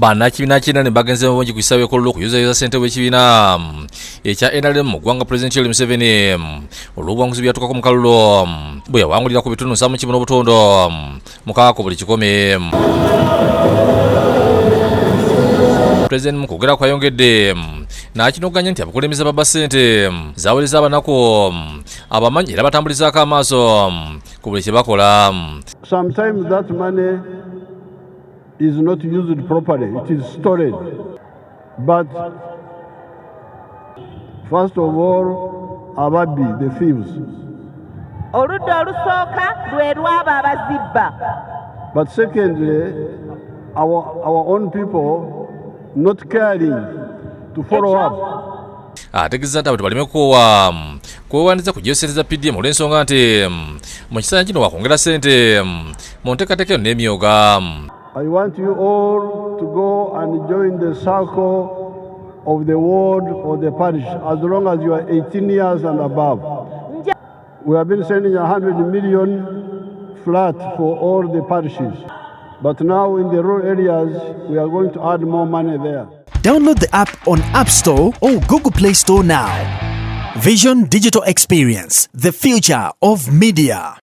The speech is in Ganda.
bannakibiina kinene bagenze mu bungi ku kisaawe ekkololo okuyuzaayuza ssente w'ekibiina ekya NRM mu ggwanga Pulezidenti Yoweri Museveni olw'obuwanguzi bwe yatuukako mu kalulu bwe yawangulira ku bitundu 7.6 mukaaga ku buli 10. Pulezidenti mu kwogera kwayongedde n'akinoganya nti abakulembeze babba ssente zaaweleza abanaku abamanyi era batambulizaako amaaso ku buli kye bakola. Sometimes that money is not used properly, it is stored. But first of all, ababbi, the thieves. Oludda olusooka lwe lwaba abazibba. But secondly, our own people not caring to follow up. Ategeeza nti abantu baleme kwewandiza kuggyayo ssente za PDM olw'ensonga nti mu kiseera kino wakwongera ssente mu nteekateeka yonna emyoga. I want you all to go and join the circle of the ward or the parish as long as you are 18 years and above. We have been sending 100 million flat for all the parishes. But now in the rural areas, we are going to add more money there. Download the app on App Store or Google Play Store now. Vision Digital Experience, the future of media.